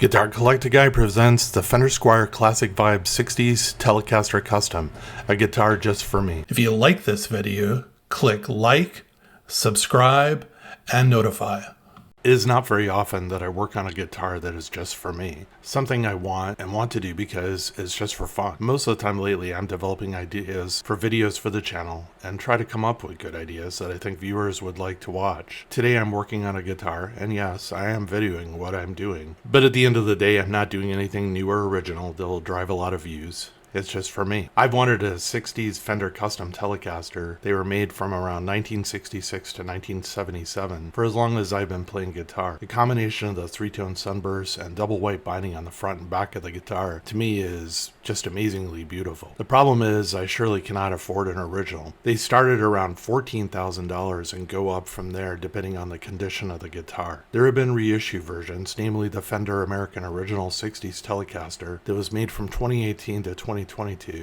Guitar Collector Guy presents the Fender Squier Classic Vibe 60s Telecaster Custom, a guitar just for me. If you like this video, click like, subscribe, and notify. It is not very often that I work on a guitar that is just for me. Something I want to do because it's just for fun. Most of the time lately, I'm developing ideas for videos for the channel and try to come up with good ideas that I think viewers would like to watch. Today I'm working on a guitar, and yes, I am videoing what I'm doing. But at the end of the day, I'm not doing anything new or original that will drive a lot of views. It's just for me. I've wanted a 60s Fender Custom Telecaster. They were made from around 1966 to 1977 for as long as I've been playing guitar. The combination of the three-tone sunburst and double white binding on the front and back of the guitar to me is just amazingly beautiful. The problem is I surely cannot afford an original. They started around $14,000 and go up from there depending on the condition of the guitar. There have been reissue versions, namely the Fender American original 60s Telecaster that was made from 2018 to 2022.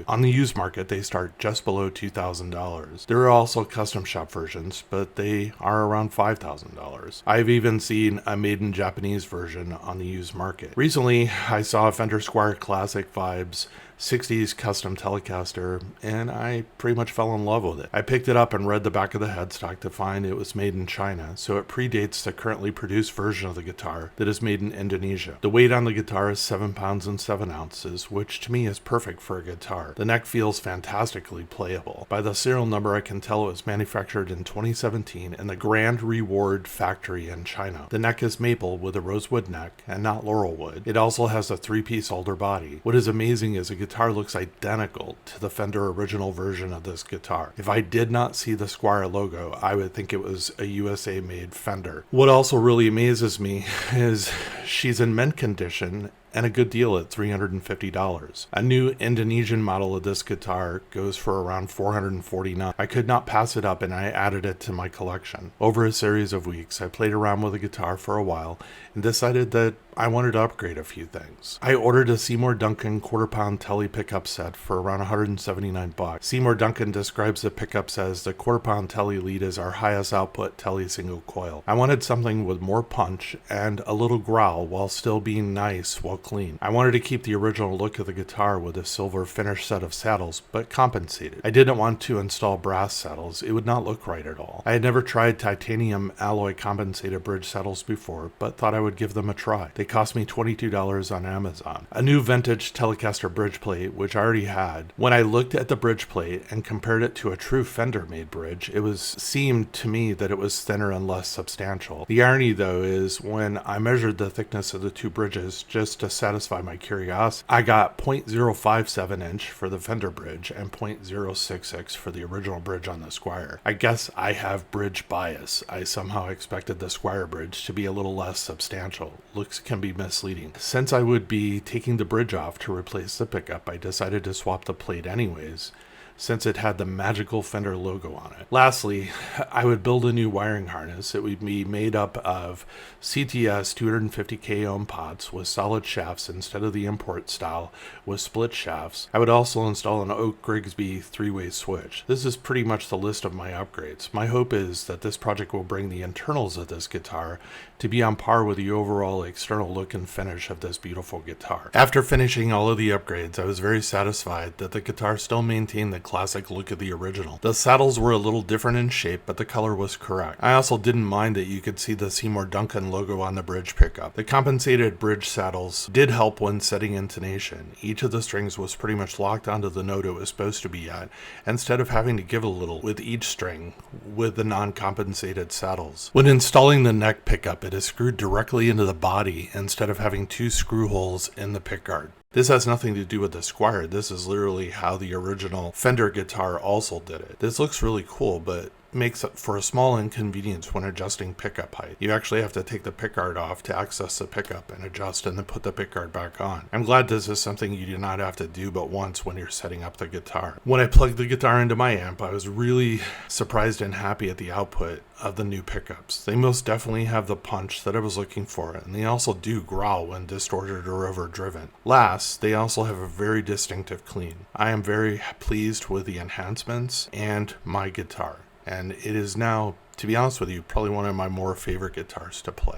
On the used market, they start just below $2,000. There are also custom shop versions, but they are around $5,000. I've even seen a made in Japanese version on the used market. Recently, I saw a Fender Squier Classic Vibes 60s Custom Telecaster, and I pretty much fell in love with it. I picked it up and read the back of the headstock to find it was made in China, so it predates the currently produced version of the guitar that is made in Indonesia. The weight on the guitar is 7 pounds and 7 ounces, which to me is perfect for a guitar. The neck feels fantastically playable. By the serial number, I can tell it was manufactured in 2017 in the Grand Reward factory in China. The neck is maple with a rosewood neck and not laurel wood. It also has a 3-piece alder body. What is amazing is a guitar looks identical to the Fender original version of this guitar. If I did not see the Squier logo, I would think it was a USA made Fender. What also really amazes me is she's in mint condition and a good deal at $350. A new Indonesian model of this guitar goes for around $449. I could not pass it up and I added it to my collection. Over a series of weeks, I played around with the guitar for a while and decided that I wanted to upgrade a few things. I ordered a Seymour Duncan quarter-pound Tele pickup set for around $179. Seymour Duncan describes the pickups as the quarter-pound Tele lead is our highest output Tele single coil. I wanted something with more punch and a little growl while still being nice while clean. I wanted to keep the original look of the guitar with a silver finished set of saddles, but compensated. I didn't want to install brass saddles. It would not look right at all. I had never tried titanium alloy compensated bridge saddles before, but thought I would give them a try. They cost me $22 on Amazon. A new vintage Telecaster bridge plate, which I already had. When I looked at the bridge plate and compared it to a true Fender made bridge, it seemed to me that it was thinner and less substantial. The irony though is when I measured the thickness of the two bridges just to satisfy my curiosity, I got 0.057 inch for the Fender bridge and 0.066 for the original bridge on the Squier. I guess I have bridge bias. I somehow expected the Squier bridge to be a little less substantial. Looks can be misleading. Since I would be taking the bridge off to replace the pickup, I decided to swap the plate anyways, since it had the magical Fender logo on it. Lastly, I would build a new wiring harness. It would be made up of CTS 250K ohm pots with solid shafts instead of the import style with split shafts. I would also install an Oak Grigsby 3-way switch. This is pretty much the list of my upgrades. My hope is that this project will bring the internals of this guitar to be on par with the overall external look and finish of this beautiful guitar. After finishing all of the upgrades, I was very satisfied that the guitar still maintained the classic look of the original. The saddles were a little different in shape, but the color was correct. I also didn't mind that you could see the Seymour Duncan logo on the bridge pickup. The compensated bridge saddles did help when setting intonation. Each of the strings was pretty much locked onto the note it was supposed to be at, instead of having to give a little with each string with the non-compensated saddles. When installing the neck pickup, it is screwed directly into the body instead of having 2 screw holes in the pickguard. This has nothing to do with the Squier. This is literally how the original Fender guitar also did it. This looks really cool, but makes up for a small inconvenience when adjusting pickup height. You actually have to take the pickguard off to access the pickup and adjust and then put the pickguard back on. I'm glad this is something you do not have to do but once when you're setting up the guitar. When I plugged the guitar into my amp, I was really surprised and happy at the output of the new pickups. They most definitely have the punch that I was looking for, and they also do growl when distorted or overdriven. Last, they also have a very distinctive clean. I am very pleased with the enhancements and my guitar. And it is now, to be honest with you, probably one of my more favorite guitars to play.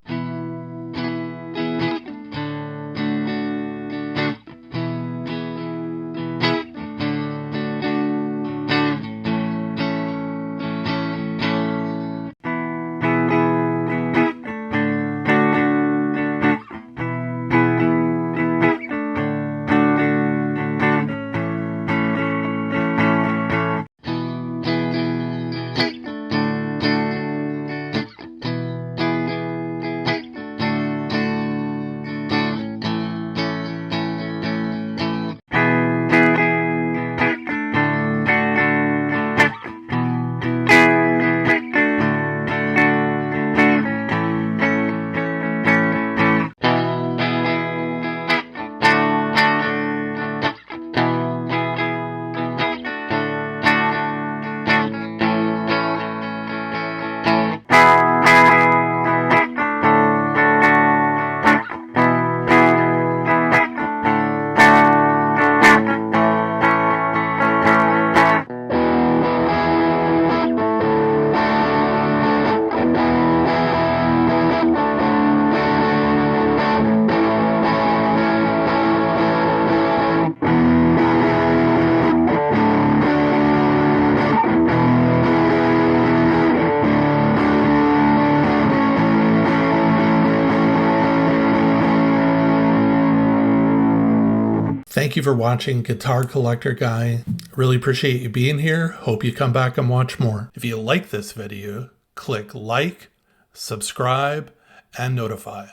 Thank you for watching Guitar Collector Guy. Really appreciate you being here. Hope you come back and watch more. If you like this video, click like, subscribe, and notify.